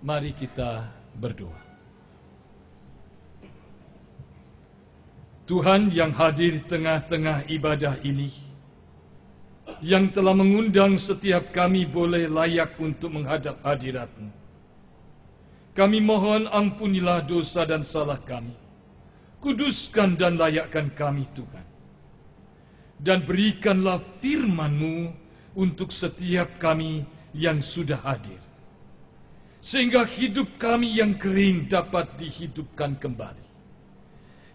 Mari kita berdoa. Tuhan yang hadir di tengah-tengah ibadah ini, yang telah mengundang setiap kami boleh layak untuk menghadap hadirat-Mu. Kami mohon ampunilah dosa dan salah kami. Kuduskan dan layakkan kami Tuhan. Dan berikanlah firman-Mu untuk setiap kami yang sudah hadir. Sehingga hidup kami yang kering dapat dihidupkan kembali.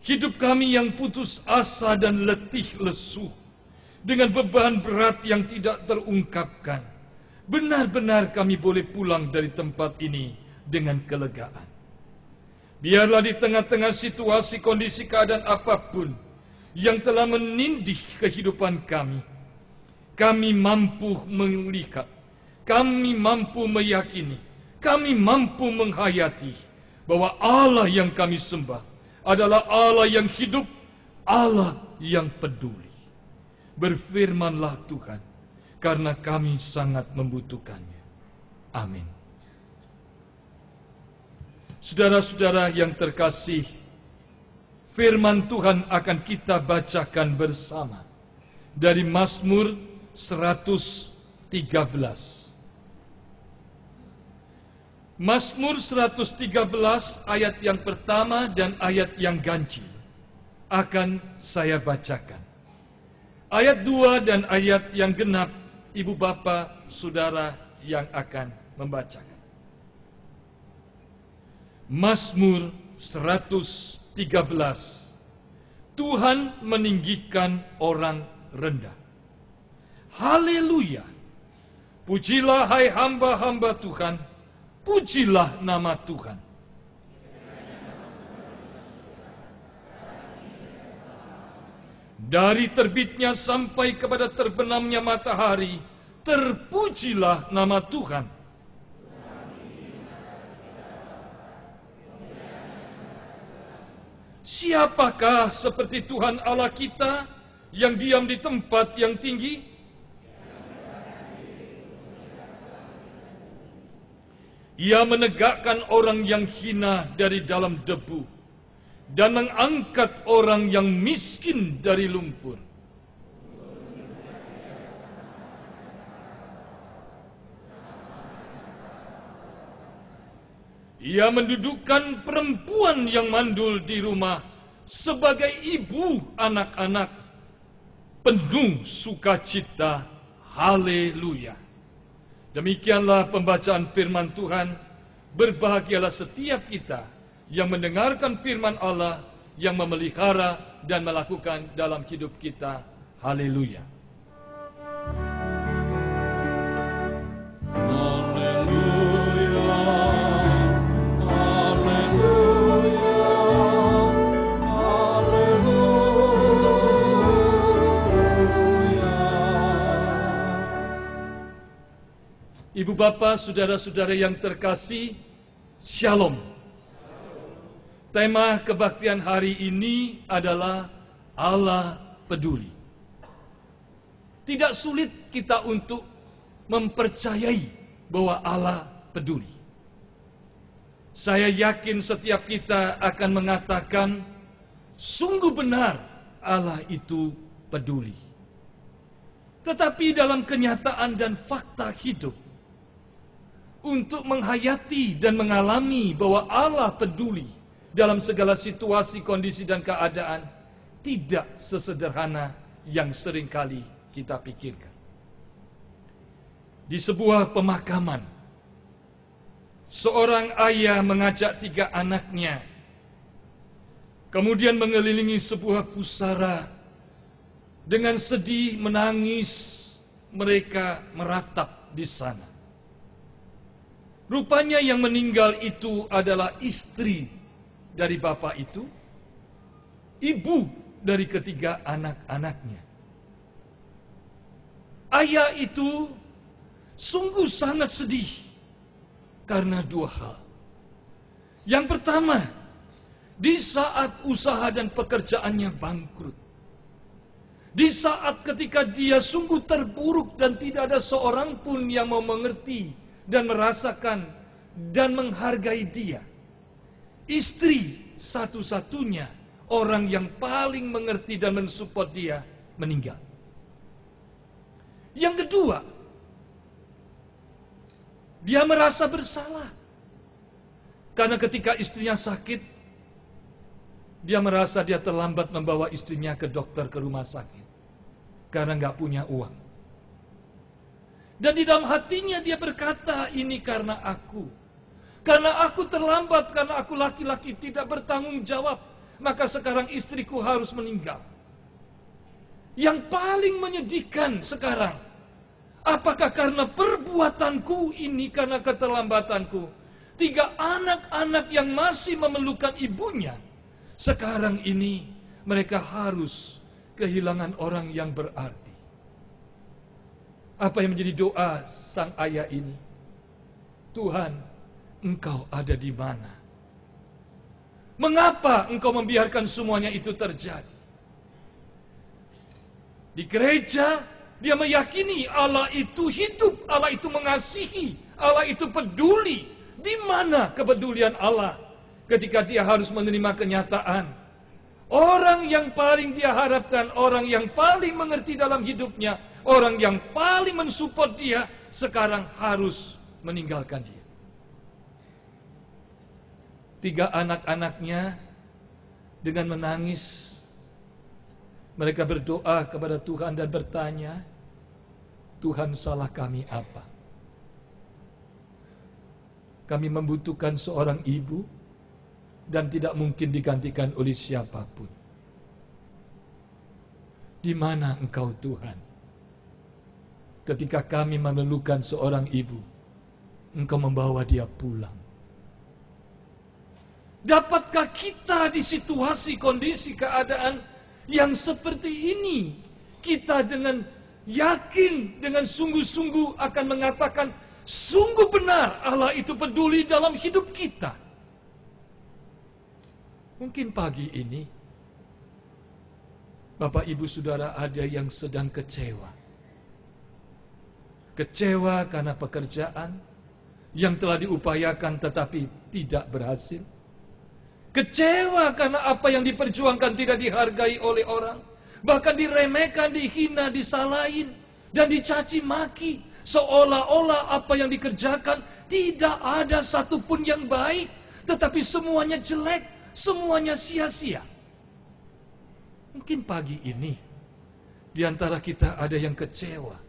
Hidup kami yang putus asa dan letih lesu, dengan beban berat yang tidak terungkapkan, benar-benar kami boleh pulang dari tempat ini dengan kelegaan. Biarlah di tengah-tengah situasi kondisi keadaan apapun yang telah menindih kehidupan kami, kami mampu melihat, kami mampu meyakini, kami mampu menghayati bahwa Allah yang kami sembah adalah Allah yang hidup, Allah yang peduli. Berfirmanlah Tuhan, karena kami sangat membutuhkannya. Amin. Saudara-saudara yang terkasih, firman Tuhan akan kita bacakan bersama dari Mazmur 113. Mazmur 113 ayat yang pertama dan ayat yang ganjil akan saya bacakan. Ayat 2 dan ayat yang genap, ibu bapa, saudara yang akan membacakan. Mazmur 113. Tuhan meninggikan orang rendah. Haleluya. Pujilah hai hamba-hamba Tuhan. Pujilah nama Tuhan. Dari terbitnya sampai kepada terbenamnya matahari, terpujilah nama Tuhan. Siapakah seperti Tuhan Allah kita yang diam di tempat yang tinggi? Ia menegakkan orang yang hina dari dalam debu dan mengangkat orang yang miskin dari lumpur. Ia mendudukkan perempuan yang mandul di rumah sebagai ibu anak-anak, penuh sukacita. Haleluya. Demikianlah pembacaan firman Tuhan. Berbahagialah setiap kita yang mendengarkan firman Allah, yang memelihara dan melakukan dalam hidup kita. Haleluya. Ibu bapa, saudara-saudara yang terkasih, Shalom. Tema kebaktian hari ini adalah Allah peduli. Tidak sulit kita untuk mempercayai bahwa Allah peduli. Saya yakin setiap kita akan mengatakan, sungguh benar Allah itu peduli. Tetapi dalam kenyataan dan fakta hidup, untuk menghayati dan mengalami bahwa Allah peduli dalam segala situasi, kondisi, dan keadaan, tidak sesederhana yang seringkali kita pikirkan. Di sebuah pemakaman, seorang ayah mengajak 3 anaknya, kemudian mengelilingi sebuah pusara. Dengan sedih menangis, mereka meratap di sana. Rupanya yang meninggal itu adalah istri dari bapak itu, ibu dari ketiga anak-anaknya. Ayah itu sungguh sangat sedih karena 2 hal. Yang pertama, di saat usaha dan pekerjaannya bangkrut, di saat ketika dia sungguh terpuruk dan tidak ada seorang pun yang mau mengerti dan merasakan dan menghargai dia. Istri satu-satunya orang yang paling mengerti dan mensupport dia meninggal. Yang kedua, dia merasa bersalah. Karena ketika istrinya sakit, dia merasa dia terlambat membawa istrinya ke dokter, ke rumah sakit. Karena nggak punya uang. Dan di dalam hatinya dia berkata, ini karena aku. Karena aku terlambat, karena aku laki-laki tidak bertanggung jawab. Maka sekarang istriku harus meninggal. Yang paling menyedihkan sekarang, apakah karena perbuatanku ini, karena keterlambatanku, 3 anak-anak yang masih memerlukan ibunya, sekarang ini mereka harus kehilangan orang yang berarti. Apa yang menjadi doa sang ayah ini? Tuhan, Engkau ada di mana? Mengapa Engkau membiarkan semuanya itu terjadi? Di gereja, dia meyakini Allah itu hidup, Allah itu mengasihi, Allah itu peduli. Di mana kepedulian Allah ketika dia harus menerima kenyataan? Orang yang paling dia harapkan, orang yang paling mengerti dalam hidupnya, orang yang paling mensupport dia, sekarang harus meninggalkan dia. 3 anak-anaknya dengan menangis, mereka berdoa kepada Tuhan dan bertanya, Tuhan, salah kami apa? Kami membutuhkan seorang ibu dan tidak mungkin digantikan oleh siapapun. Di mana Engkau Tuhan? Ketika kami memerlukan seorang ibu, Engkau membawa dia pulang. Dapatkah kita di situasi, kondisi, keadaan yang seperti ini, kita dengan yakin, dengan sungguh-sungguh akan mengatakan, sungguh benar Allah itu peduli dalam hidup kita. Mungkin pagi ini, Bapak Ibu Saudara ada yang sedang kecewa. Kecewa karena pekerjaan yang telah diupayakan tetapi tidak berhasil. Kecewa karena apa yang diperjuangkan tidak dihargai oleh orang. Bahkan diremehkan, dihina, disalahin, dan dicaci maki. Seolah-olah apa yang dikerjakan tidak ada satupun yang baik. Tetapi semuanya jelek, semuanya sia-sia. Mungkin pagi ini, di antara kita ada yang kecewa.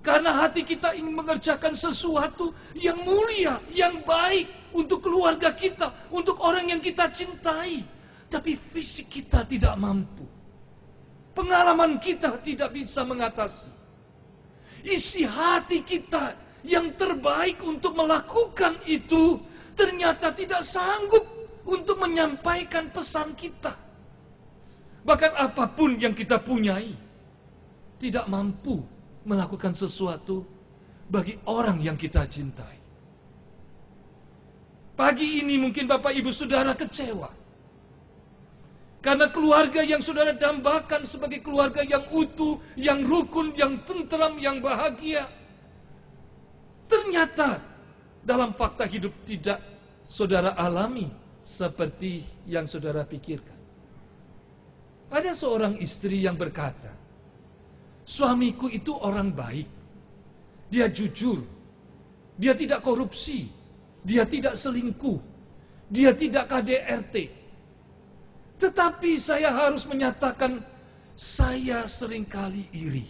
Karena hati kita ingin mengerjakan sesuatu yang mulia, yang baik untuk keluarga kita, untuk orang yang kita cintai. Tapi fisik kita tidak mampu. Pengalaman kita tidak bisa mengatasi. Isi hati kita yang terbaik untuk melakukan itu ternyata tidak sanggup untuk menyampaikan pesan kita. Bahkan apapun yang kita punyai tidak mampu melakukan sesuatu bagi orang yang kita cintai. Pagi ini mungkin Bapak Ibu Saudara kecewa. Karena keluarga yang saudara dambakan sebagai keluarga yang utuh, yang rukun, yang tentram, yang bahagia, ternyata dalam fakta hidup tidak saudara alami seperti yang saudara pikirkan. Ada seorang istri yang berkata, suamiku itu orang baik, dia jujur, dia tidak korupsi, dia tidak selingkuh, dia tidak KDRT. Tetapi saya harus menyatakan, saya seringkali iri.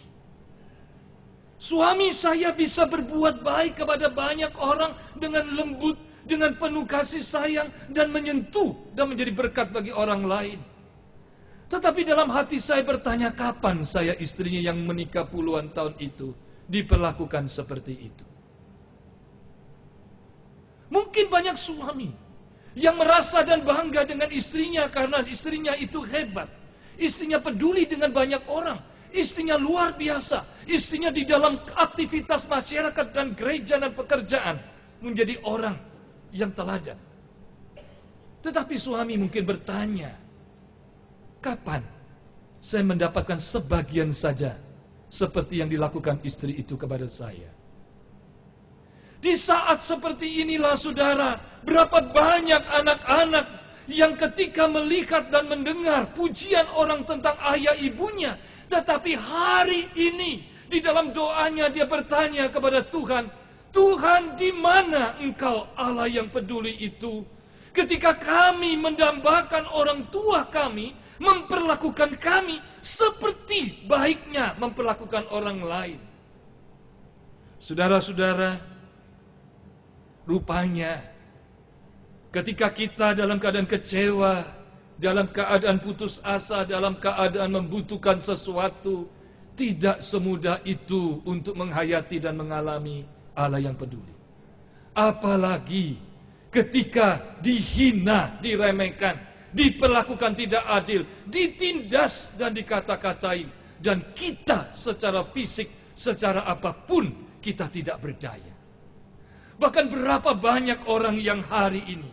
Suami saya bisa berbuat baik kepada banyak orang dengan lembut, dengan penuh kasih sayang, dan menyentuh, dan menjadi berkat bagi orang lain. Tetapi dalam hati saya bertanya, kapan saya istrinya yang menikah puluhan tahun itu diperlakukan seperti itu? Mungkin banyak suami yang merasa dan bangga dengan istrinya karena istrinya itu hebat. Istrinya peduli dengan banyak orang. Istrinya luar biasa. Istrinya di dalam aktivitas masyarakat dan gereja dan pekerjaan menjadi orang yang teladan. Tetapi suami mungkin bertanya, kapan saya mendapatkan sebagian saja seperti yang dilakukan istri itu kepada saya? Di saat seperti inilah saudara, berapa banyak anak-anak yang ketika melihat dan mendengar pujian orang tentang ayah ibunya, tetapi hari ini di dalam doanya dia bertanya kepada Tuhan, Tuhan, di mana Engkau Allah yang peduli itu? Ketika kami mendambakan orang tua kami, memperlakukan kami seperti baiknya memperlakukan orang lain. Saudara-saudara, rupanya ketika kita dalam keadaan kecewa, dalam keadaan putus asa, dalam keadaan membutuhkan sesuatu, tidak semudah itu untuk menghayati dan mengalami Allah yang peduli. Apalagi ketika dihina, diremehkan, diperlakukan tidak adil, ditindas dan dikata-katai, dan kita secara fisik, secara apapun kita tidak berdaya. Bahkan berapa banyak orang yang hari ini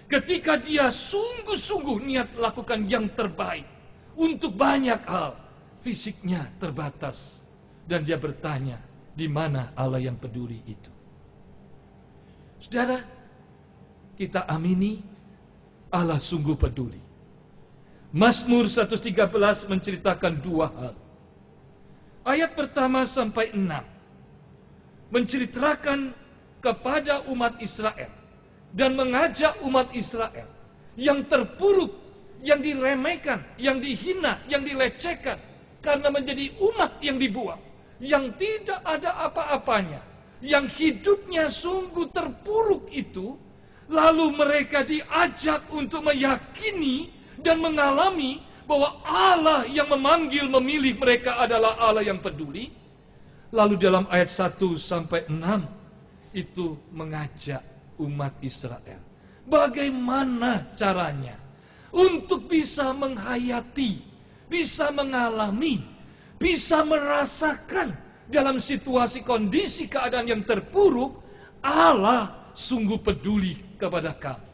ketika dia sungguh-sungguh niat lakukan yang terbaik untuk banyak hal, fisiknya terbatas dan dia bertanya, di mana Allah yang peduli itu? Saudara, kita amini Allah sungguh peduli. Mazmur 113 menceritakan dua hal. Ayat pertama sampai 6 menceritakan kepada umat Israel dan mengajak umat Israel yang terpuruk, yang diremehkan, yang dihina, yang dilecehkan karena menjadi umat yang dibuang, yang tidak ada apa-apanya, yang hidupnya sungguh terpuruk itu, lalu mereka diajak untuk meyakini dan mengalami bahwa Allah yang memanggil, memilih mereka adalah Allah yang peduli. Lalu dalam ayat 1 sampai 6 itu mengajak umat Israel bagaimana caranya untuk bisa menghayati, bisa mengalami, bisa merasakan dalam situasi kondisi keadaan yang terpuruk, Allah sungguh peduli kepada kami.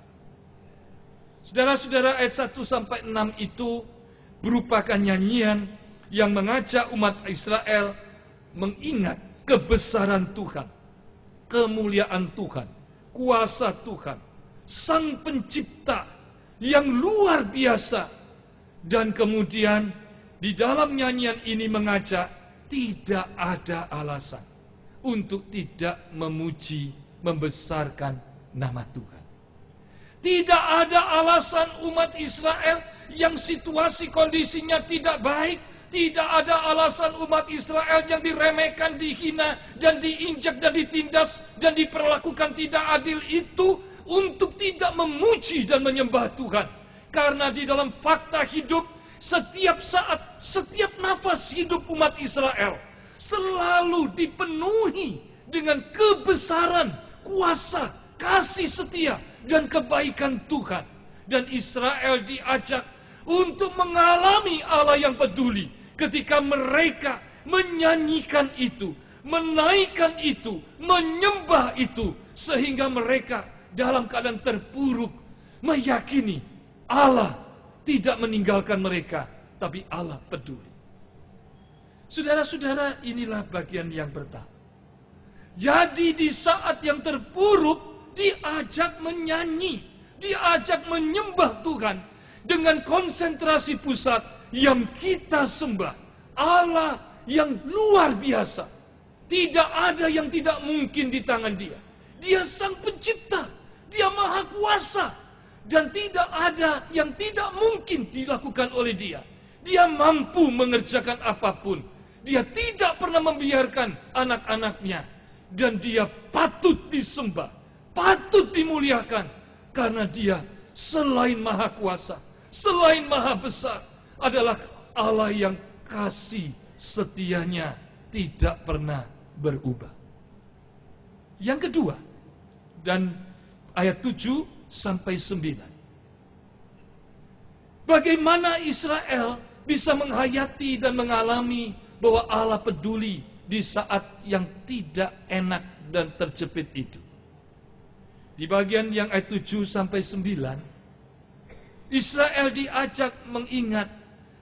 Saudara-saudara, ayat 1 sampai 6 itu merupakan nyanyian yang mengajak umat Israel mengingat kebesaran Tuhan, kemuliaan Tuhan, kuasa Tuhan, Sang Pencipta yang luar biasa. Dan kemudian di dalam nyanyian ini mengajak tidak ada alasan untuk tidak memuji, membesarkan nama Tuhan. Tidak ada alasan umat Israel yang situasi kondisinya tidak baik. Tidak ada alasan umat Israel yang diremehkan, dihina, dan diinjak, dan ditindas, dan diperlakukan tidak adil itu untuk tidak memuji dan menyembah Tuhan. Karena di dalam fakta hidup, setiap saat, setiap nafas hidup umat Israel selalu dipenuhi dengan kebesaran, kuasa, kasih setia, dan kebaikan Tuhan. Dan Israel diajak untuk mengalami Allah yang peduli ketika mereka menyanyikan itu, menaikkan itu, menyembah itu, sehingga mereka dalam keadaan terpuruk meyakini Allah tidak meninggalkan mereka, tapi Allah peduli. Saudara-saudara, inilah bagian yang pertama. Jadi di saat yang terpuruk diajak menyanyi, diajak menyembah Tuhan dengan konsentrasi pusat yang kita sembah Allah yang luar biasa. Tidak ada yang tidak mungkin di tangan Dia. Dia Sang Pencipta, Dia Maha Kuasa, dan tidak ada yang tidak mungkin dilakukan oleh Dia. Dia mampu mengerjakan apapun. Dia tidak pernah membiarkan anak-anaknya, dan Dia patut disembah, patut dimuliakan, karena Dia selain Maha Kuasa, selain Maha Besar, adalah Allah yang kasih setianya tidak pernah berubah. Yang kedua, dan ayat 7 sampai 9. Bagaimana Israel bisa menghayati dan mengalami bahwa Allah peduli di saat yang tidak enak dan terjepit itu. Di bagian yang ayat 7 sampai 9, Israel diajak mengingat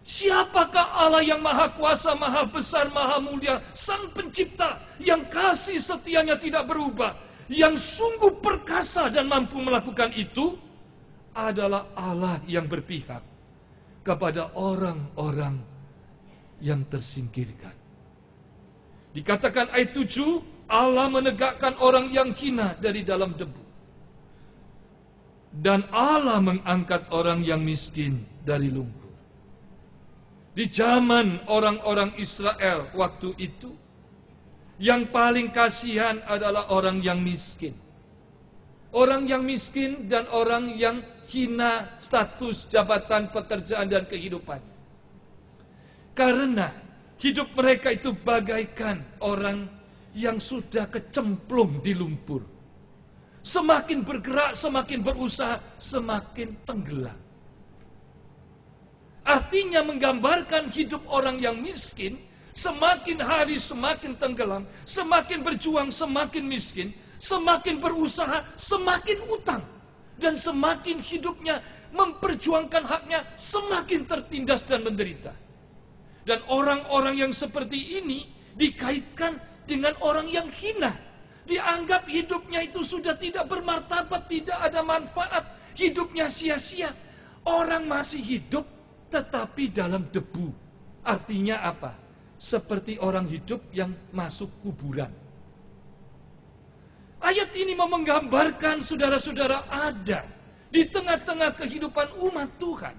Siapakah Allah yang maha kuasa, maha besar, maha mulia, sang pencipta, yang kasih setianya tidak berubah, yang sungguh perkasa dan mampu melakukan itu? Adalah Allah yang berpihak kepada orang-orang yang tersingkirkan. Dikatakan ayat 7, Allah menegakkan orang yang hina dari dalam debu. Dan Allah mengangkat orang yang miskin dari lumpur. Di zaman orang-orang Israel waktu itu, yang paling kasihan adalah orang yang miskin. Orang yang miskin dan orang yang hina status, jabatan, pekerjaan, dan kehidupannya. Karena hidup mereka itu bagaikan orang yang sudah kecemplung di lumpur. Semakin bergerak, semakin berusaha, semakin tenggelam. Artinya menggambarkan hidup orang yang miskin, semakin hari semakin tenggelam, semakin berjuang semakin miskin, semakin berusaha semakin utang, dan semakin hidupnya memperjuangkan haknya semakin tertindas dan menderita. Dan orang-orang yang seperti ini dikaitkan dengan orang yang hina. Dianggap hidupnya itu sudah tidak bermartabat, tidak ada manfaat, hidupnya sia-sia. Orang masih hidup tetapi dalam debu. Artinya apa? Seperti orang hidup yang masuk kuburan. Ayat ini mau menggambarkan saudara-saudara ada di tengah-tengah kehidupan umat Tuhan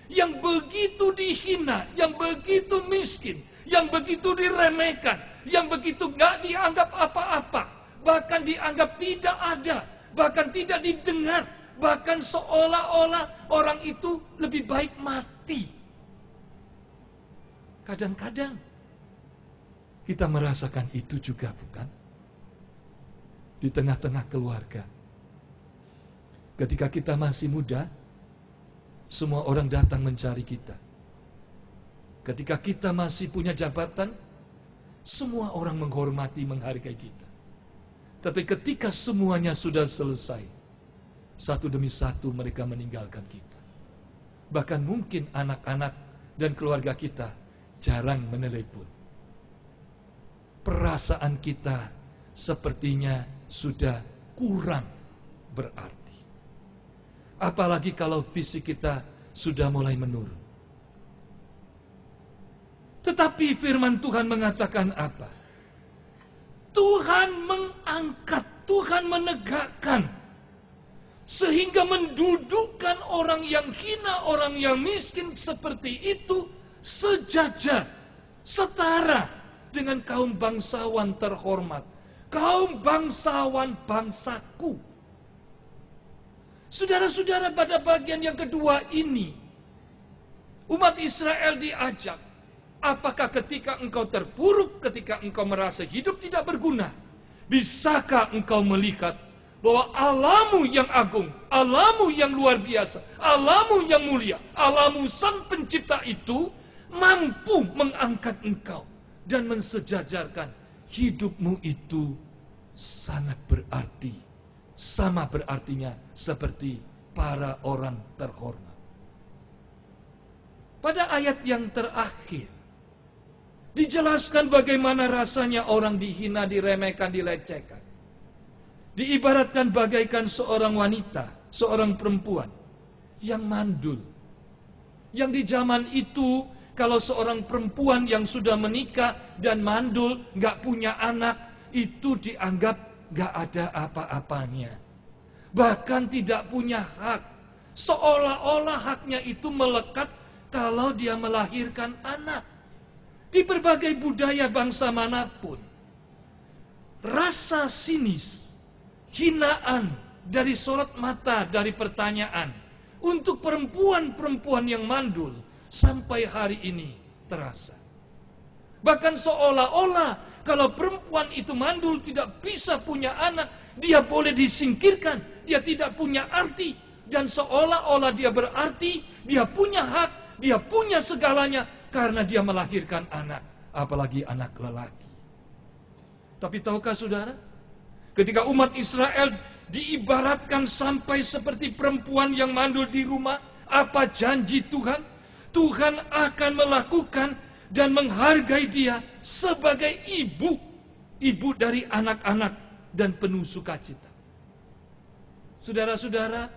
yang begitu dihina, yang begitu miskin, yang begitu diremehkan, yang begitu gak dianggap apa-apa, bahkan dianggap tidak ada, bahkan tidak didengar, bahkan seolah-olah orang itu lebih baik mati. Kadang-kadang kita merasakan itu juga, bukan? Di tengah-tengah keluarga. Ketika kita masih muda, semua orang datang mencari kita. Ketika kita masih punya jabatan, semua orang menghormati, menghargai kita. Tapi ketika semuanya sudah selesai, satu demi satu mereka meninggalkan kita. Bahkan mungkin anak-anak dan keluarga kita jarang menelepon. Perasaan kita sepertinya sudah kurang berarti. Apalagi kalau fisik kita sudah mulai menurun. Tetapi firman Tuhan mengatakan apa? Tuhan mengangkat, Tuhan menegakkan, sehingga mendudukkan orang yang hina, orang yang miskin seperti itu sejajar, setara dengan kaum bangsawan terhormat, kaum bangsawan bangsaku. Saudara-saudara, pada bagian yang kedua ini, umat Israel diajak, apakah ketika engkau terpuruk, ketika engkau merasa hidup tidak berguna, bisakah engkau melihat bahwa Allahmu yang agung, Allahmu yang luar biasa, Allahmu yang mulia, Allahmu sang pencipta itu mampu mengangkat engkau dan mensejajarkan hidupmu itu sangat berarti, sama berartinya seperti para orang terhormat. Pada ayat yang terakhir dijelaskan bagaimana rasanya orang dihina, diremehkan, dilecehkan. Diibaratkan bagaikan seorang wanita, seorang perempuan yang mandul. Yang di zaman itu, kalau seorang perempuan yang sudah menikah dan mandul, gak punya anak, itu dianggap gak ada apa-apanya. Bahkan tidak punya hak. Seolah-olah haknya itu melekat kalau dia melahirkan anak. Di berbagai budaya bangsa manapun, rasa sinis, hinaan dari sorot mata, dari pertanyaan, untuk perempuan-perempuan yang mandul, sampai hari ini terasa. Bahkan seolah-olah kalau perempuan itu mandul tidak bisa punya anak, dia boleh disingkirkan, dia tidak punya arti. Dan seolah-olah dia berarti, dia punya hak, dia punya segalanya, karena dia melahirkan anak, apalagi anak lelaki. Tapi tahukah saudara, ketika umat Israel diibaratkan sampai seperti perempuan yang mandul di rumah, apa janji Tuhan? Tuhan akan melakukan dan menghargai dia sebagai ibu. Ibu dari anak-anak dan penuh sukacita. Saudara-saudara,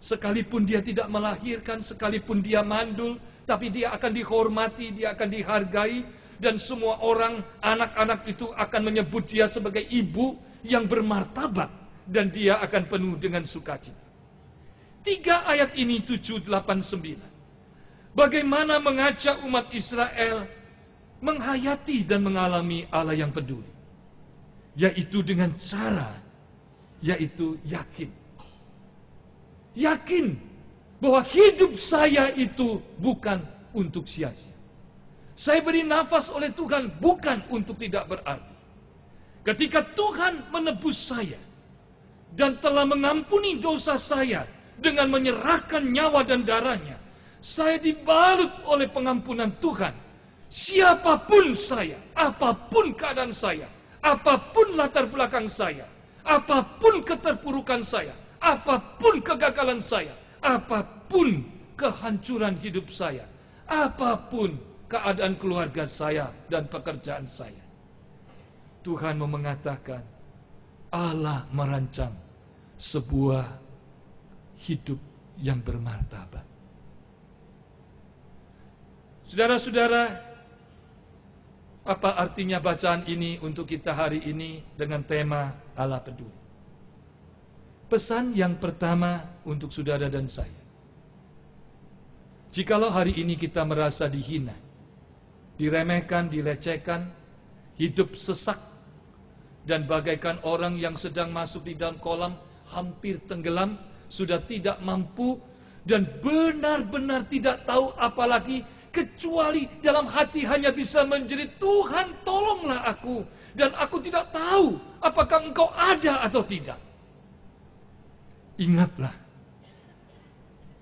sekalipun dia tidak melahirkan, sekalipun dia mandul, tapi dia akan dihormati, dia akan dihargai, dan semua orang, anak-anak itu akan menyebut dia sebagai ibu yang bermartabat, dan dia akan penuh dengan sukacita. 3 ayat ini 7, 8, 9. Bagaimana mengajak umat Israel menghayati dan mengalami Allah yang peduli. Yaitu dengan cara, yaitu yakin. Yakin bahwa hidup saya itu bukan untuk sia-sia. Saya beri nafas oleh Tuhan bukan untuk tidak berarti. Ketika Tuhan menebus saya dan telah mengampuni dosa saya dengan menyerahkan nyawa dan darahnya, saya dibalut oleh pengampunan Tuhan. Siapapun saya, apapun keadaan saya, apapun latar belakang saya, apapun keterpurukan saya, apapun kegagalan saya, apapun kehancuran hidup saya, apapun keadaan keluarga saya dan pekerjaan saya, Tuhan mau mengatakan, Allah merancang sebuah hidup yang bermartabat. Saudara-saudara, apa artinya bacaan ini untuk kita hari ini dengan tema Allah peduli? Pesan yang pertama untuk saudara dan saya. Jikalau hari ini kita merasa dihina, diremehkan, dilecehkan, hidup sesak, dan bagaikan orang yang sedang masuk di dalam kolam, hampir tenggelam, sudah tidak mampu, dan benar-benar tidak tahu apalagi, kecuali dalam hati hanya bisa menjerit, Tuhan tolonglah aku, dan aku tidak tahu apakah Engkau ada atau tidak. Ingatlah,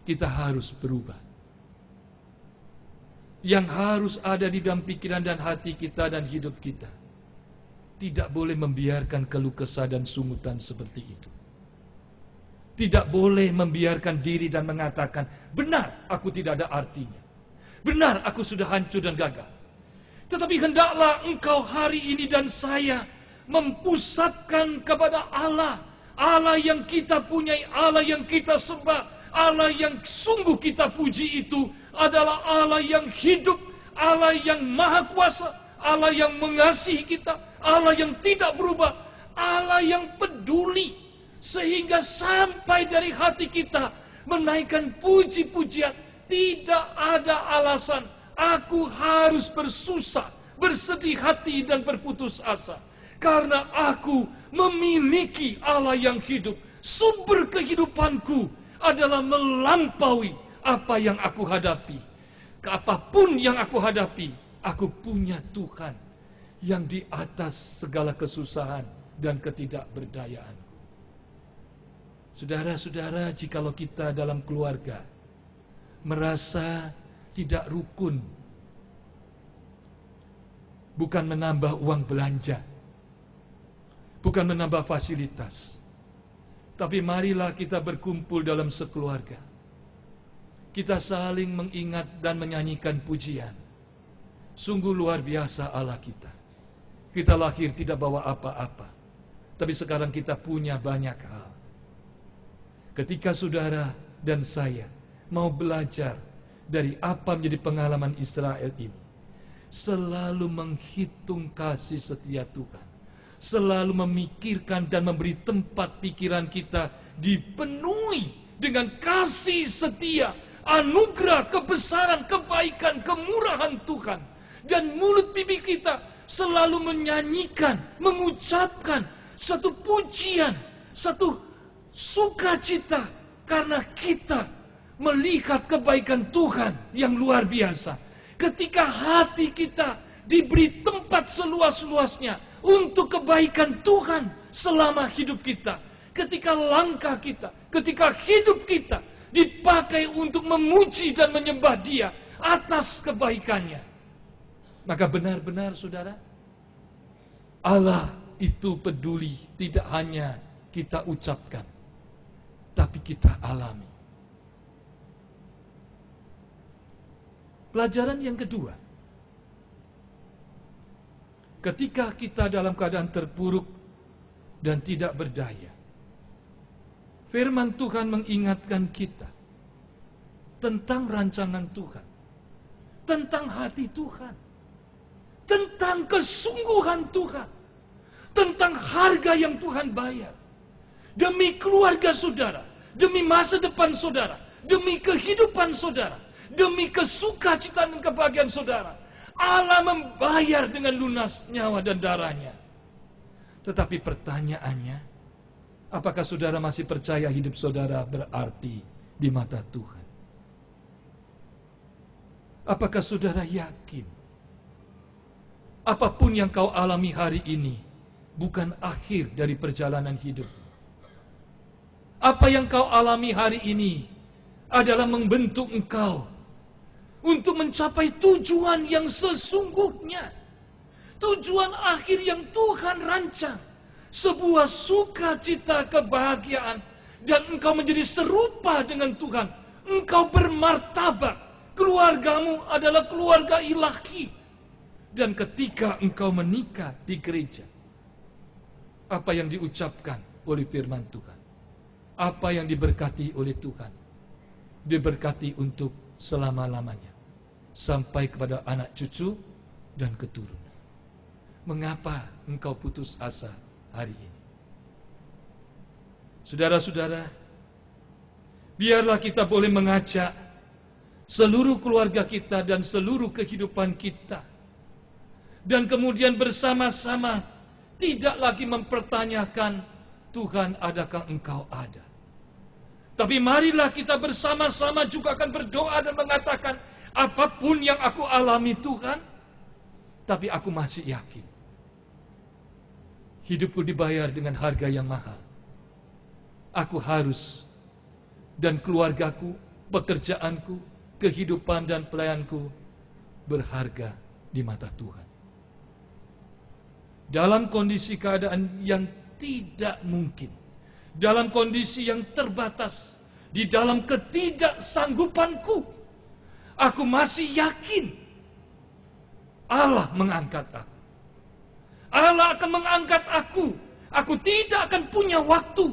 kita harus berubah. Yang harus ada di dalam pikiran dan hati kita dan hidup kita, tidak boleh membiarkan keluh kesah dan sungutan seperti itu. Tidak boleh membiarkan diri dan mengatakan, benar aku tidak ada artinya. Benar aku sudah hancur dan gagal. Tetapi hendaklah engkau hari ini dan saya mempusatkan kepada Allah. Allah yang kita punyai, Allah yang kita sembah, Allah yang sungguh kita puji itu adalah Allah yang hidup, Allah yang maha kuasa, Allah yang mengasihi kita, Allah yang tidak berubah, Allah yang peduli. Sehingga sampai dari hati kita menaikkan puji-pujian, tidak ada alasan aku harus bersusah, bersedih hati dan berputus asa. Karena aku memiliki Allah yang hidup. Sumber kehidupanku adalah melampaui apa yang aku hadapi. Apapun yang aku hadapi, aku punya Tuhan yang di atas segala kesusahan dan ketidakberdayaan. Saudara-saudara, jikalau kita dalam keluarga merasa tidak rukun, bukan menambah uang belanja, bukan menambah fasilitas, tapi marilah kita berkumpul dalam sekeluarga. Kita saling mengingat dan menyanyikan pujian. Sungguh luar biasa Allah kita. Kita lahir tidak bawa apa-apa, tapi sekarang kita punya banyak hal. Ketika saudara dan saya mau belajar dari apa menjadi pengalaman Israel ini, selalu menghitung kasih setia Tuhan, selalu memikirkan dan memberi tempat pikiran kita dipenuhi dengan kasih setia, anugerah, kebesaran, kebaikan, kemurahan Tuhan, dan mulut bibir kita selalu menyanyikan, mengucapkan satu pujian, satu sukacita karena kita melihat kebaikan Tuhan yang luar biasa. Ketika hati kita diberi tempat seluas-luasnya untuk kebaikan Tuhan selama hidup kita. Ketika langkah kita, ketika hidup kita dipakai untuk memuji dan menyembah Dia atas kebaikannya. Maka benar-benar saudara, Allah itu peduli, tidak hanya kita ucapkan, tapi kita alami. Pelajaran yang kedua, ketika kita dalam keadaan terpuruk dan tidak berdaya, firman Tuhan mengingatkan kita tentang rancangan Tuhan, tentang hati Tuhan, tentang kesungguhan Tuhan, tentang harga yang Tuhan bayar demi keluarga saudara, demi masa depan saudara, demi kehidupan saudara, demi kesukacita dan kebahagiaan saudara. Allah membayar dengan lunas nyawa dan darahnya. Tetapi pertanyaannya, apakah saudara masih percaya hidup saudara berarti di mata Tuhan? Apakah saudara yakin apapun yang kau alami hari ini bukan akhir dari perjalanan hidup? Apa yang kau alami hari ini adalah membentuk engkau untuk mencapai tujuan yang sesungguhnya, tujuan akhir yang Tuhan rancang, sebuah sukacita kebahagiaan, dan engkau menjadi serupa dengan Tuhan. Engkau bermartabat, keluargamu adalah keluarga ilahi. Dan ketika engkau menikah di gereja, apa yang diucapkan oleh firman Tuhan, apa yang diberkati oleh Tuhan, diberkati untuk selama-lamanya, sampai kepada anak cucu dan keturunan. Mengapa engkau putus asa hari ini? Saudara-saudara, biarlah kita boleh mengajak seluruh keluarga kita dan seluruh kehidupan kita, dan kemudian bersama-sama tidak lagi mempertanyakan, Tuhan, adakah engkau ada? Tapi marilah kita bersama-sama juga akan berdoa dan mengatakan, apapun yang aku alami Tuhan, tapi aku masih yakin hidupku dibayar dengan harga yang mahal. Aku harus, dan keluargaku, pekerjaanku, kehidupan dan pelayanku berharga di mata Tuhan. Dalam kondisi keadaan yang tidak mungkin, dalam kondisi yang terbatas, di dalam ketidaksanggupanku, aku masih yakin Allah mengangkat aku. Allah akan mengangkat aku. Aku tidak akan punya waktu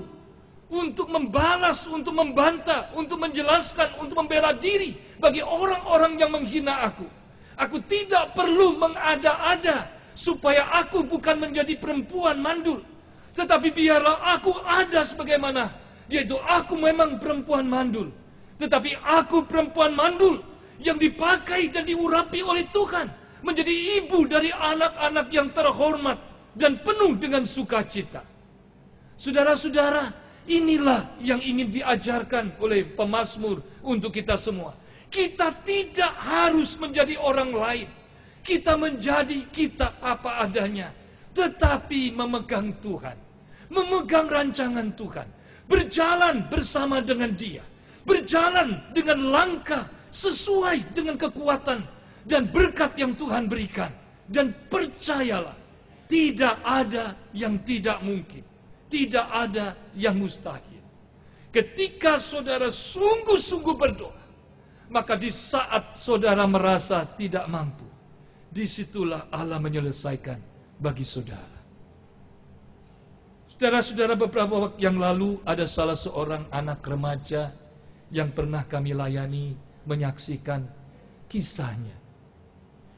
untuk membalas, untuk membantah, untuk menjelaskan, untuk membela diri bagi orang-orang yang menghina aku. Aku tidak perlu mengada-ada supaya aku bukan menjadi perempuan mandul. Tetapi biarlah aku ada sebagaimana, yaitu aku memang perempuan mandul. Tetapi aku perempuan mandul yang dipakai dan diurapi oleh Tuhan, menjadi ibu dari anak-anak yang terhormat dan penuh dengan sukacita. Saudara-saudara, inilah yang ingin diajarkan oleh pemazmur untuk kita semua. Kita tidak harus menjadi orang lain. Kita menjadi kita apa adanya, tetapi memegang Tuhan, memegang rancangan Tuhan, berjalan bersama dengan Dia, berjalan dengan langkah sesuai dengan kekuatan dan berkat yang Tuhan berikan. Dan percayalah, tidak ada yang tidak mungkin, tidak ada yang mustahil. Ketika saudara sungguh-sungguh berdoa, maka di saat saudara merasa tidak mampu, disitulah Allah menyelesaikan bagi saudara. Saudara-saudara, beberapa waktu yang lalu ada salah seorang anak remaja yang pernah kami layani menyaksikan kisahnya.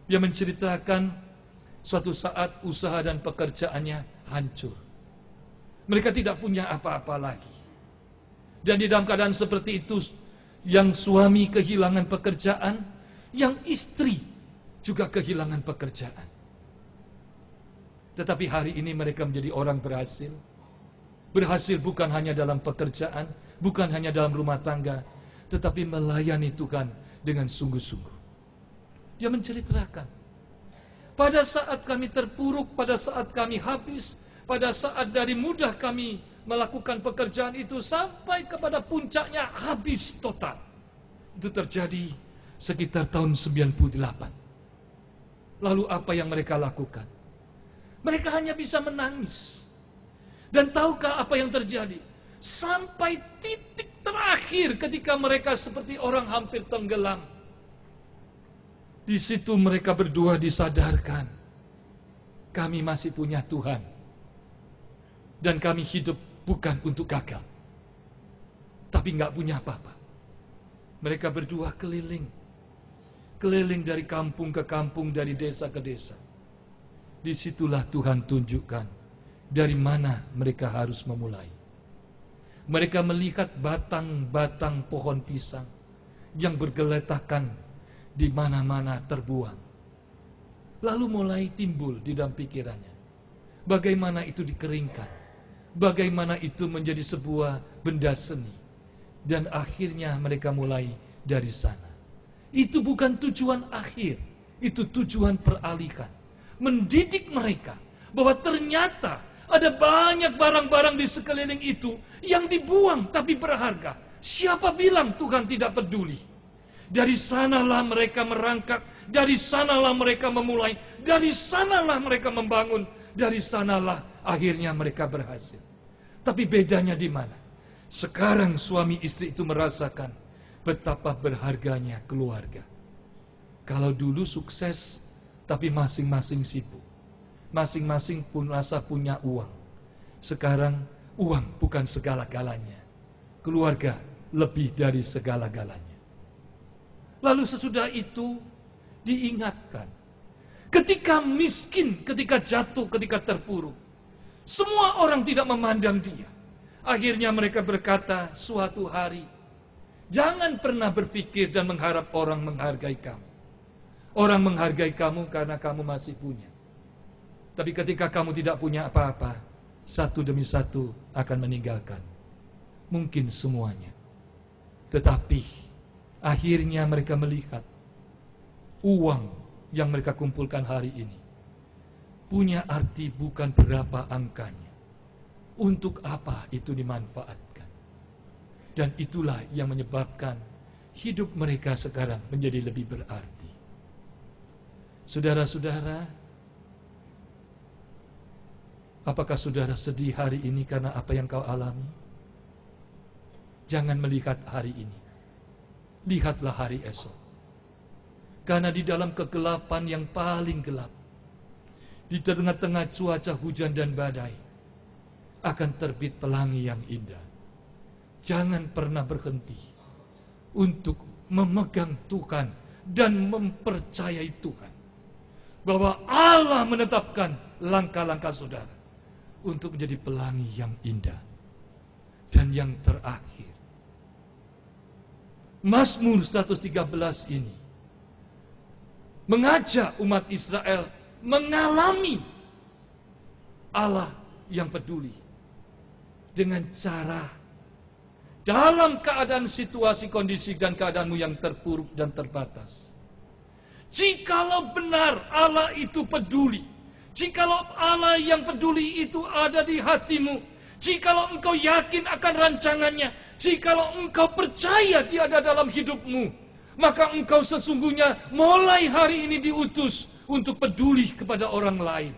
Dia menceritakan suatu saat usaha dan pekerjaannya hancur. Mereka tidak punya apa-apa lagi. Dan di dalam keadaan seperti itu, yang suami kehilangan pekerjaan, yang istri juga kehilangan pekerjaan. Tetapi hari ini mereka menjadi orang berhasil. Berhasil bukan hanya dalam pekerjaan, bukan hanya dalam rumah tangga, tetapi melayani Tuhan dengan sungguh-sungguh. Dia menceritakan, pada saat kami terpuruk, pada saat kami habis, pada saat dari mudah kami melakukan pekerjaan itu sampai kepada puncaknya habis total. Itu terjadi sekitar tahun 98. Lalu apa yang mereka lakukan? Mereka hanya bisa menangis. Dan tahukah apa yang terjadi? Sampai titik terakhir ketika mereka seperti orang hampir tenggelam, Di situ mereka berdua disadarkan, kami masih punya Tuhan. Dan kami hidup bukan untuk gagal. Tapi nggak punya apa-apa. Mereka berdua keliling. Keliling dari kampung ke kampung, dari desa ke desa. Disitulah Tuhan tunjukkan dari mana mereka harus memulai. Mereka melihat batang-batang pohon pisang yang bergeletakan di mana-mana terbuang. Lalu mulai timbul di dalam pikirannya, bagaimana itu dikeringkan, bagaimana itu menjadi sebuah benda seni. Dan akhirnya mereka mulai dari sana. Itu bukan tujuan akhir, itu tujuan peralihan. Mendidik mereka bahwa ternyata ada banyak barang-barang di sekeliling itu yang dibuang tapi berharga. Siapa bilang Tuhan tidak peduli? Dari sanalah mereka merangkak, dari sanalah mereka memulai, dari sanalah mereka membangun, dari sanalah akhirnya mereka berhasil. Tapi bedanya di mana? Sekarang suami istri itu merasakan betapa berharganya keluarga. Kalau dulu sukses, tapi masing-masing sibuk. Masing-masing pun rasa punya uang. Sekarang uang bukan segala-galanya. Keluarga lebih dari segala-galanya. Lalu sesudah itu diingatkan. Ketika miskin, ketika jatuh, ketika terpuruk. Semua orang tidak memandang dia. Akhirnya mereka berkata suatu hari, jangan pernah berpikir dan mengharap orang menghargai kamu. Orang menghargai kamu karena kamu masih punya. Tapi ketika kamu tidak punya apa-apa, satu demi satu akan meninggalkan. Mungkin semuanya. Tetapi akhirnya mereka melihat uang yang mereka kumpulkan hari ini punya arti bukan berapa angkanya. Untuk apa itu dimanfaatkan. Dan itulah yang menyebabkan hidup mereka sekarang menjadi lebih berarti. Saudara-saudara, apakah saudara sedih hari ini karena apa yang kau alami? Jangan melihat hari ini. Lihatlah hari esok. Karena di dalam kegelapan yang paling gelap, di tengah-tengah cuaca hujan dan badai, akan terbit pelangi yang indah. Jangan pernah berhenti untuk memegang Tuhan dan mempercayai Tuhan. Bahwa Allah menetapkan langkah-langkah saudara untuk menjadi pelangi yang indah. Dan yang terakhir, Mazmur 113 ini mengajak umat Israel mengalami Allah yang peduli dengan cara dalam keadaan situasi, kondisi dan keadaanmu yang terpuruk dan terbatas. Jikalau benar Allah itu peduli, jikalau Allah yang peduli itu ada di hatimu, jikalau engkau yakin akan rancangannya, jikalau engkau percaya dia ada dalam hidupmu, maka engkau sesungguhnya mulai hari ini diutus untuk peduli kepada orang lain.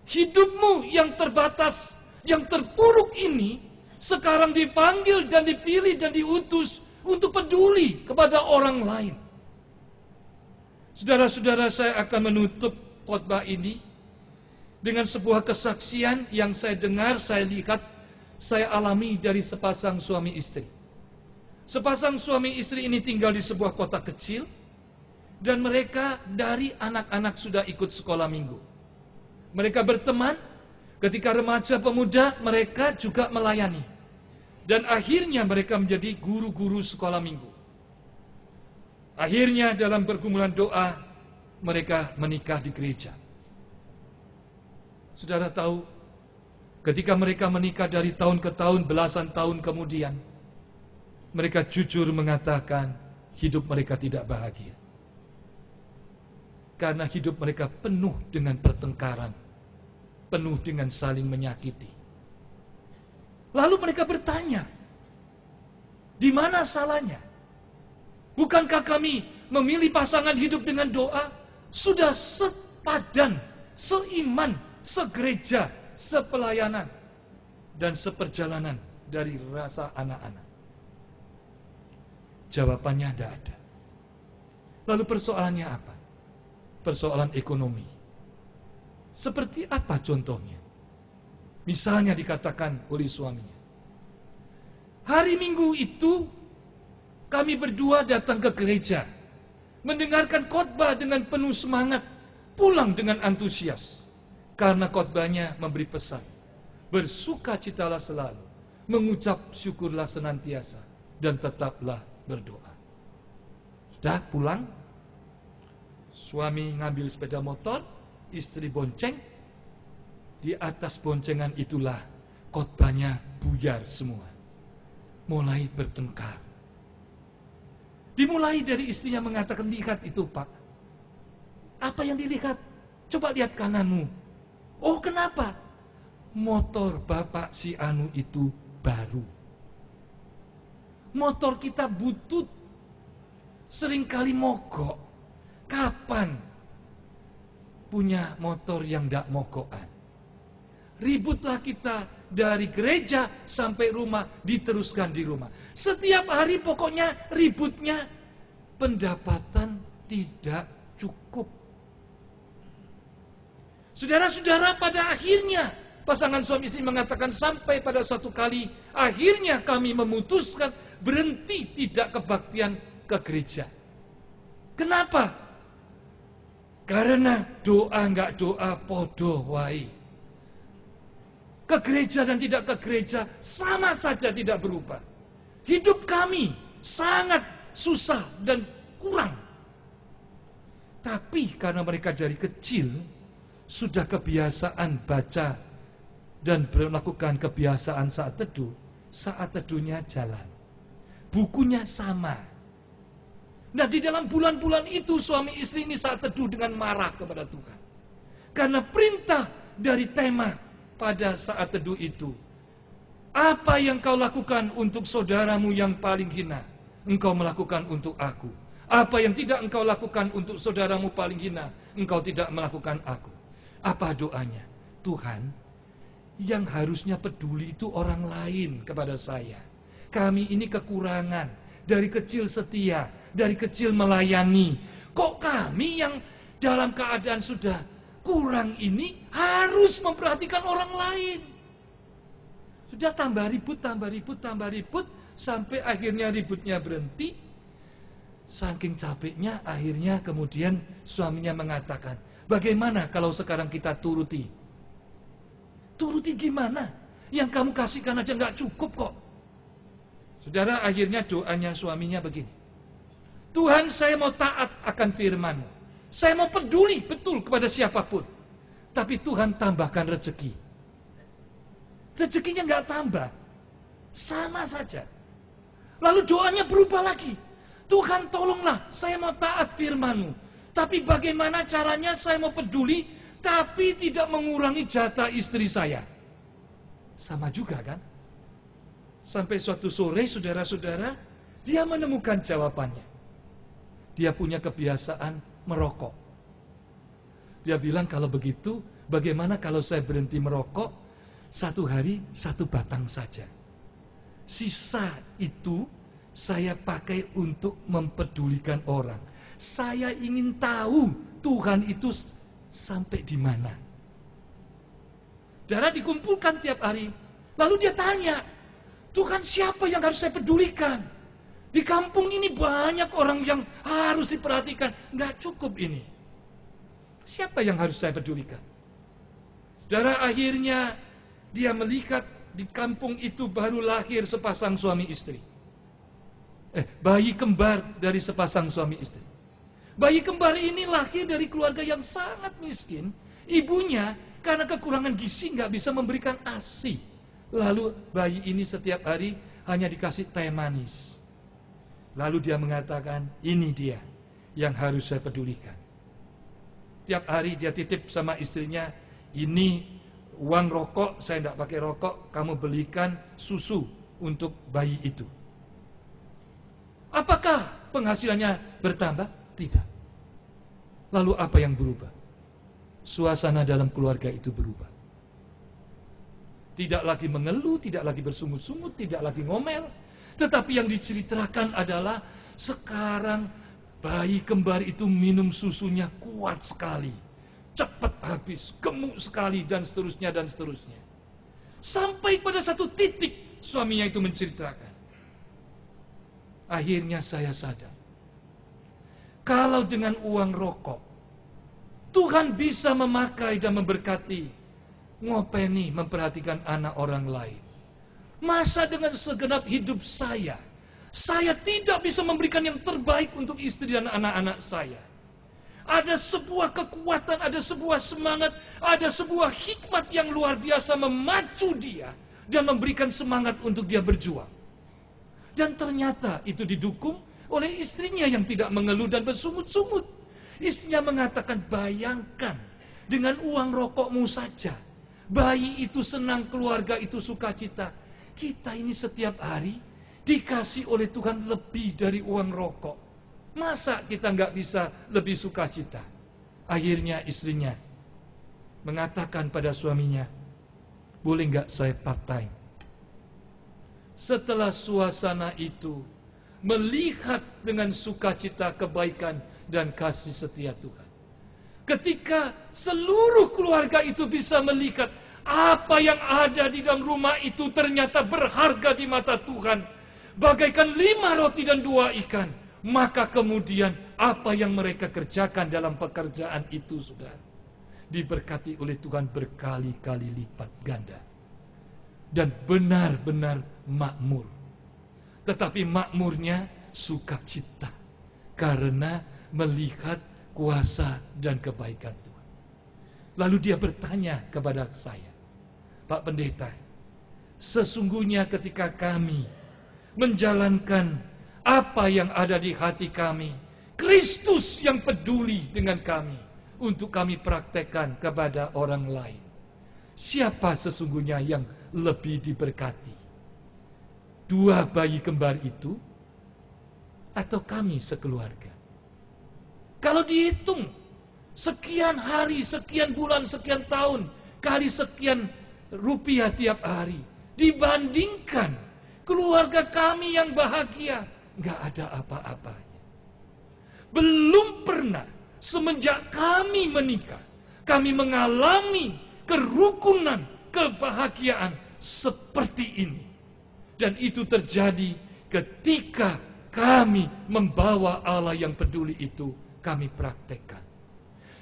Hidupmu yang terbatas, yang terpuruk ini sekarang dipanggil dan dipilih dan diutus untuk peduli kepada orang lain. Saudara-saudara, saya akan menutup khotbah ini dengan sebuah kesaksian yang saya dengar, saya lihat, saya alami dari sepasang suami istri. Sepasang suami istri ini tinggal di sebuah kota kecil, dan mereka dari anak-anak sudah ikut sekolah minggu. Mereka berteman, ketika remaja pemuda mereka juga melayani. Dan akhirnya mereka menjadi guru-guru sekolah minggu. Akhirnya dalam pergumulan doa, mereka menikah di gereja. Saudara tahu, ketika mereka menikah dari tahun ke tahun, belasan tahun kemudian, mereka jujur mengatakan hidup mereka tidak bahagia. Karena hidup mereka penuh dengan pertengkaran, penuh dengan saling menyakiti. Lalu mereka bertanya, di mana salahnya? Bukankah kami memilih pasangan hidup dengan doa? Sudah sepadan, seiman, segereja, sepelayanan, dan seperjalanan dari rasa anak-anak. Jawabannya tidak ada. Lalu persoalannya apa? Persoalan ekonomi. Seperti apa contohnya? Misalnya dikatakan oleh suaminya, hari Minggu itu kami berdua datang ke gereja, mendengarkan khotbah dengan penuh semangat, pulang dengan antusias. Karena khotbahnya memberi pesan, bersukacitalah selalu, mengucap syukurlah senantiasa, dan tetaplah berdoa. Sudah pulang, suami ngambil sepeda motor, istri bonceng. Di atas boncengan itulah khotbahnya buyar semua. Mulai bertengkar. Dimulai dari istrinya mengatakan, lihat itu Pak. Apa yang dilihat? Coba lihat kananmu. Oh kenapa? Motor Bapak si Anu itu baru. Motor kita butut. Seringkali mogok. Kapan punya motor yang tidak mogokan? Ributlah kita dari gereja sampai rumah, diteruskan di rumah. Setiap hari pokoknya ributnya, pendapatan tidak cukup. Saudara-saudara, pada akhirnya pasangan suami istri mengatakan sampai pada suatu kali, akhirnya kami memutuskan berhenti tidak kebaktian ke gereja. Kenapa? Karena doa nggak doa podo wae. Ke gereja dan tidak ke gereja sama saja tidak berubah. Hidup kami sangat susah dan kurang. Tapi karena mereka dari kecil sudah kebiasaan baca dan melakukan kebiasaan saat teduhnya jalan. Bukunya sama. Nah, di dalam bulan-bulan itu suami istri ini saat teduh dengan marah kepada Tuhan. Karena perintah dari tema pada saat teduh itu, apa yang kau lakukan untuk saudaramu yang paling hina, engkau melakukan untuk aku. Apa yang tidak engkau lakukan untuk saudaramu paling hina, engkau tidak melakukan aku. Apa doanya? Tuhan, yang harusnya peduli itu orang lain kepada saya. Kami ini kekurangan, dari kecil setia, dari kecil melayani. Kok kami yang dalam keadaan sudah kurang ini harus memperhatikan orang lain? Sudah tambah ribut, sampai akhirnya ributnya berhenti. Saking capeknya, akhirnya kemudian suaminya mengatakan, bagaimana kalau sekarang kita turuti? Turuti gimana? Yang kamu kasihkan aja nggak cukup kok. Saudara, akhirnya doanya suaminya begini. Tuhan, saya mau taat akan firman-Mu. Saya mau peduli betul kepada siapapun. Tapi Tuhan tambahkan rezeki. Rezekinya nggak tambah. Sama saja. Lalu doanya berubah lagi. Tuhan tolonglah, saya mau taat firman-Mu. Tapi bagaimana caranya saya mau peduli, tapi tidak mengurangi jatah istri saya. Sama juga kan? Sampai suatu sore, saudara-saudara, dia menemukan jawabannya. Dia punya kebiasaan merokok. Dia bilang, kalau begitu, bagaimana kalau saya berhenti merokok, satu hari satu batang saja. Sisa itu saya pakai untuk mempedulikan orang. Saya ingin tahu Tuhan itu sampai di mana. Darah dikumpulkan tiap hari. Lalu dia tanya, Tuhan, siapa yang harus saya pedulikan? Di kampung ini banyak orang yang harus diperhatikan. Nggak cukup ini. Siapa yang harus saya pedulikan? Darah akhirnya dia melihat di kampung itu baru lahir sepasang suami istri. Bayi kembar dari sepasang suami istri. Bayi kembar ini lahir dari keluarga yang sangat miskin. Ibunya karena kekurangan gizi nggak bisa memberikan ASI. Lalu bayi ini setiap hari hanya dikasih teh manis. Lalu dia mengatakan, ini dia yang harus saya pedulikan. Tiap hari dia titip sama istrinya, ini uang rokok, saya tidak pakai rokok, kamu belikan susu untuk bayi itu. Apakah penghasilannya bertambah? Tidak. Lalu apa yang berubah? Suasana dalam keluarga itu berubah. Tidak lagi mengeluh, tidak lagi bersungut-sungut, tidak lagi ngomel. Tetapi yang diceritakan adalah sekarang bayi kembar itu minum susunya kuat sekali, cepat habis, gemuk sekali, dan seterusnya dan seterusnya. Sampai pada satu titik suaminya itu menceritakan, akhirnya saya sadar, kalau dengan uang rokok Tuhan bisa memakai dan memberkati, ngopeni, memperhatikan anak orang lain, masa dengan segenap hidup saya tidak bisa memberikan yang terbaik untuk istri dan anak-anak saya? Ada sebuah kekuatan, ada sebuah semangat, ada sebuah hikmat yang luar biasa memacu dia dan memberikan semangat untuk dia berjuang. Dan ternyata itu didukung oleh istrinya yang tidak mengeluh dan bersungut-sungut. Istrinya mengatakan, bayangkan dengan uang rokokmu saja, bayi itu senang, keluarga itu sukacita. Kita ini setiap hari dikasih oleh Tuhan lebih dari uang rokok. Masa kita nggak bisa lebih sukacita? Akhirnya istrinya mengatakan pada suaminya, boleh nggak saya part time? Setelah suasana itu melihat dengan sukacita kebaikan dan kasih setia Tuhan, ketika seluruh keluarga itu bisa melihat apa yang ada di dalam rumah itu ternyata berharga di mata Tuhan, bagaikan 5 roti dan 2 ikan, maka kemudian apa yang mereka kerjakan dalam pekerjaan itu sudah diberkati oleh Tuhan berkali-kali lipat ganda. Dan benar-benar makmur. Tetapi makmurnya sukacita, karena melihat kuasa dan kebaikan Tuhan. Lalu dia bertanya kepada saya, Pak Pendeta, sesungguhnya ketika kami menjalankan apa yang ada di hati kami, Kristus yang peduli dengan kami, untuk kami praktekkan kepada orang lain, siapa sesungguhnya yang lebih diberkati? 2 bayi kembar itu atau kami sekeluarga? Kalau dihitung sekian hari, sekian bulan, sekian tahun, kali sekian rupiah tiap hari, dibandingkan keluarga kami yang bahagia, nggak ada apa-apanya. Belum pernah semenjak kami menikah, kami mengalami kerukunan, kebahagiaan seperti ini. Dan itu terjadi ketika kami membawa Allah yang peduli itu, kami praktekkan.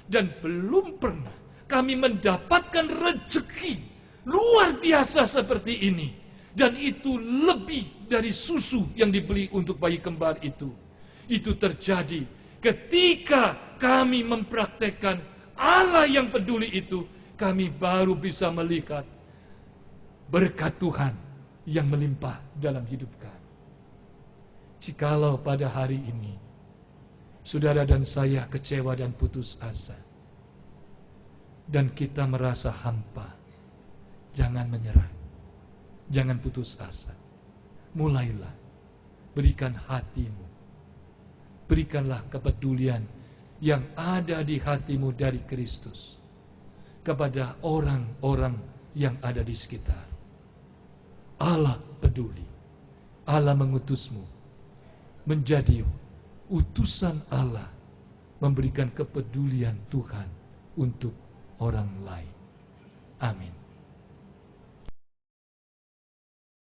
Dan belum pernah kami mendapatkan rezeki luar biasa seperti ini. Dan itu lebih dari susu yang dibeli untuk bayi kembar itu. Itu terjadi ketika kami mempraktekkan Allah yang peduli itu, kami baru bisa melihat berkat Tuhan yang melimpah dalam hidup kami. Jikalau pada hari ini saudara dan saya kecewa dan putus asa, dan kita merasa hampa, jangan menyerah, jangan putus asa. Mulailah, berikan hatimu, berikanlah kepedulian yang ada di hatimu dari Kristus kepada orang-orang yang ada di sekitar. Allah peduli, Allah mengutusmu menjadi utusan Allah, memberikan kepedulian Tuhan untuk orang lain. Amin.